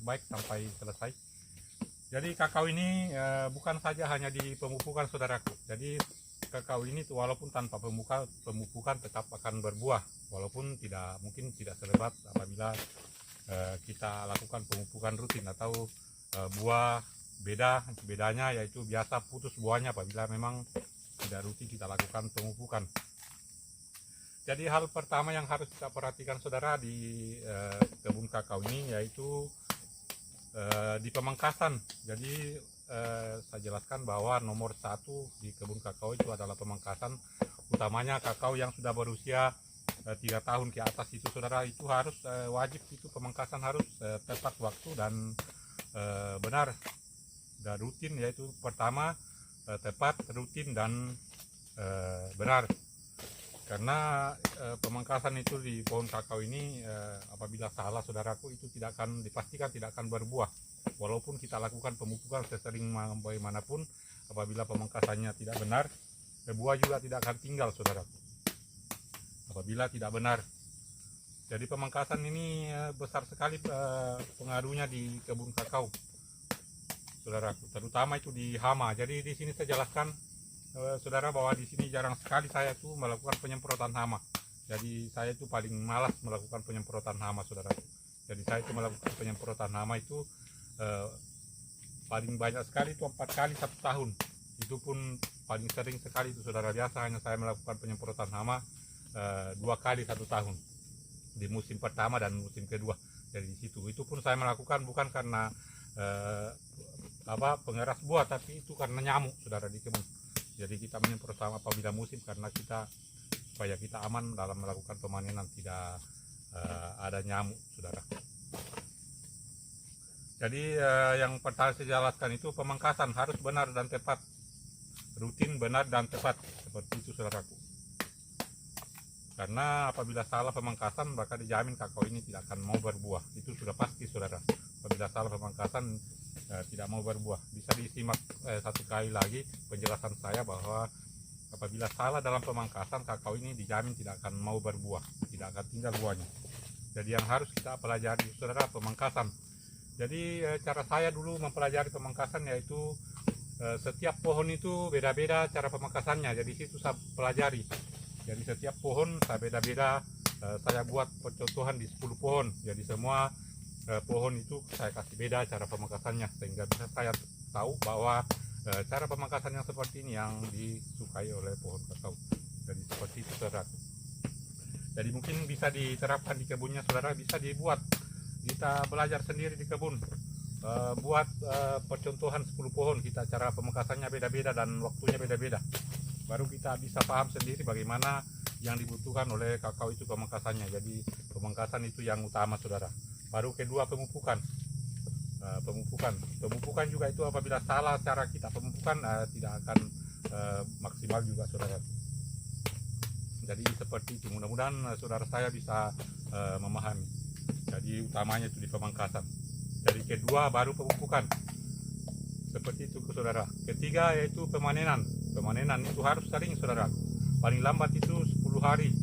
baik sampai selesai. Jadi kakao ini bukan saja hanya di pemupukan saudaraku. Jadi kakao ini walaupun tanpa pemupukan tetap akan berbuah, walaupun mungkin tidak selebat apabila kita lakukan pemupukan rutin atau buah bedanya yaitu biasa putus buahnya apabila memang tidak rutin kita lakukan pemupukan. Jadi hal pertama yang harus kita perhatikan saudara di kebun kakao ini yaitu di pemangkasan. Jadi saya jelaskan bahwa nomor satu di kebun kakao itu adalah pemangkasan, utamanya kakao yang sudah berusia 3 tahun ke atas itu saudara, itu harus wajib itu pemangkasan harus tepat waktu dan benar dan rutin, yaitu pertama tepat, rutin dan benar. Karena pemangkasan itu di pohon kakao ini apabila salah saudaraku itu dipastikan tidak akan berbuah. Walaupun kita lakukan pemupukan sesering bagaimanapun, apabila pemangkasannya tidak benar, buah juga tidak akan tinggal saudaraku apabila tidak benar. Jadi pemangkasan ini besar sekali pengaruhnya di kebun kakao saudaraku, terutama itu di hama. Jadi di sini saya jelaskan saudara bahwa di sini jarang sekali saya tuh melakukan penyemprotan hama. Jadi saya itu paling malas melakukan penyemprotan hama saudara. Jadi saya itu melakukan penyemprotan hama itu paling banyak sekali itu 4 kali 1 tahun. Itu pun paling sering sekali itu saudara, biasa hanya saya melakukan penyemprotan hama 2 kali 1 tahun di musim pertama dan musim kedua. Jadi di situ itu pun saya melakukan bukan karena pengeras buah, tapi itu karena nyamuk saudara di kebun. Jadi kita menyemprot apabila musim karena supaya kita aman dalam melakukan pemanenan, tidak ada nyamuk saudara. Jadi yang pertama saya jelaskan itu pemangkasan harus benar dan tepat, rutin, benar dan tepat, seperti itu saudaraku. Karena apabila salah pemangkasan maka dijamin kakao ini tidak akan mau berbuah, itu sudah pasti saudara. Apabila salah pemangkasan tidak mau berbuah. Bisa disimak satu kali lagi penjelasan saya bahwa apabila salah dalam pemangkasan, kakao ini dijamin tidak akan mau berbuah, tidak akan tinggal buahnya. Jadi yang harus kita pelajari saudara pemangkasan. Jadi cara saya dulu mempelajari pemangkasan yaitu setiap pohon itu beda-beda cara pemangkasannya. Jadi situ saya pelajari. Jadi setiap pohon saya beda-beda, saya buat percontohan di 10 pohon. Jadi semua pohon itu saya kasih beda cara pemangkasannya, sehingga bisa saya tahu bahwa cara pemangkasan yang seperti ini yang disukai oleh pohon kakao. Jadi seperti itu saudara. Jadi mungkin bisa diterapkan di kebunnya saudara, bisa dibuat, kita belajar sendiri di kebun, buat percontohan 10 pohon, kita cara pemangkasannya beda-beda dan waktunya beda-beda. Baru kita bisa paham sendiri bagaimana yang dibutuhkan oleh kakao itu pemangkasannya. Jadi pemangkasan itu yang utama saudara. Baru kedua pemupukan. Pemupukan juga itu apabila salah cara kita pemupukan tidak akan maksimal juga saudara. Jadi seperti itu, mudah-mudahan saudara saya bisa memahami. Jadi utamanya itu di pemangkasan. Jadi kedua baru pemupukan, seperti itu saudara. Ketiga yaitu pemanenan. Pemanenan itu harus sering saudara, paling lambat itu 10 hari.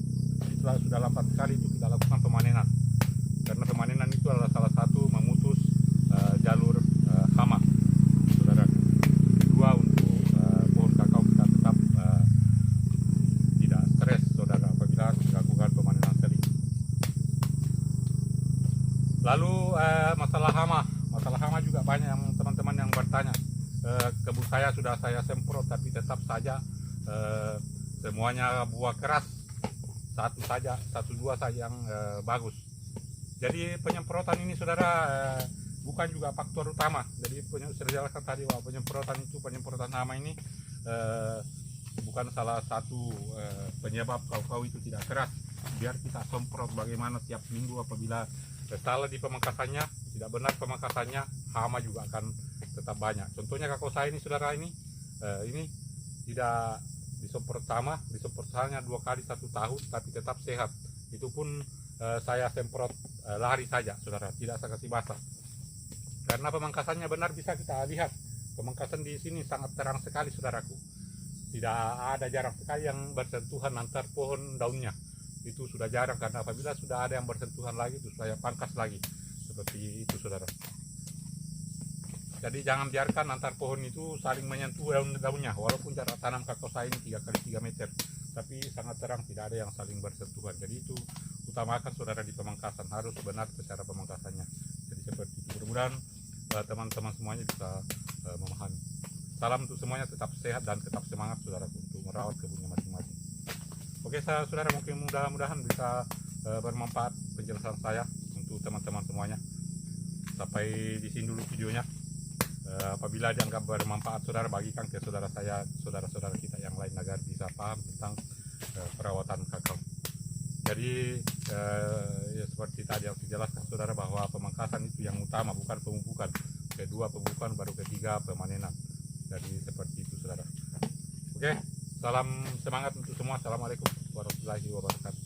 Itu sudah lambat sekali itu kita lakukan pemanenan, karena pemanenan itu adalah salah satu memutus jalur hama saudara. Kedua untuk pohon kakao kita tetap tidak stres saudara apabila dilakukan pemanenan sering. Lalu masalah hama juga banyak yang teman-teman yang bertanya. Kebun saya sudah saya semprot tapi tetap saja semuanya buah keras, satu dua saja yang bagus. Jadi penyemprotan ini saudara bukan juga faktor utama. Jadi saya jelaskan tadi bahwa penyemprotan hama ini bukan salah satu penyebab kakao itu tidak keras. Biar kita semprot bagaimana tiap minggu, apabila salah di pemangkasannya, tidak benar pemangkasannya, hama juga akan tetap banyak. Contohnya kakao saya ini saudara, ini tidak disemprot hama, disemprot hanya 2 kali 1 tahun tapi tetap sehat. Itu pun saya semprot lari saja saudara, tidak saya kasih basah. Karena pemangkasannya benar bisa kita lihat. Pemangkasan di sini sangat terang sekali saudaraku. Tidak ada, jarang sekali yang bersentuhan antar pohon daunnya. Itu sudah jarang, karena apabila sudah ada yang bersentuhan lagi itu saya pangkas lagi. Seperti itu saudara. Jadi jangan biarkan antar pohon itu saling menyentuh daun-daunnya, walaupun jarak tanam kakao saya ini 3 kali 3 meter, tapi sangat terang, tidak ada yang saling bersentuhan. Jadi itu utamakan saudara di pemangkasan, harus benar secara pemangkasannya. Jadi seperti itu, mudah-mudahan teman-teman semuanya bisa memahami. Salam untuk semuanya, tetap sehat dan tetap semangat saudara untuk merawat kebunnya masing-masing. Oke saudara, mungkin mudah-mudahan bisa bermanfaat penjelasan saya untuk teman-teman semuanya. Sampai di sini dulu videonya. Apabila dianggap bermanfaat, saudara bagikan ke saudara-saudara kita yang lain agar bisa paham tentang perawatan kakao. Jadi ya seperti tadi yang dijelaskan saudara, bahwa pemangkasan itu yang utama, bukan pemupukan. Kedua pemupukan, baru ketiga pemanenan. Jadi seperti itu saudara. Oke, salam semangat untuk semua. Assalamualaikum warahmatullahi wabarakatuh.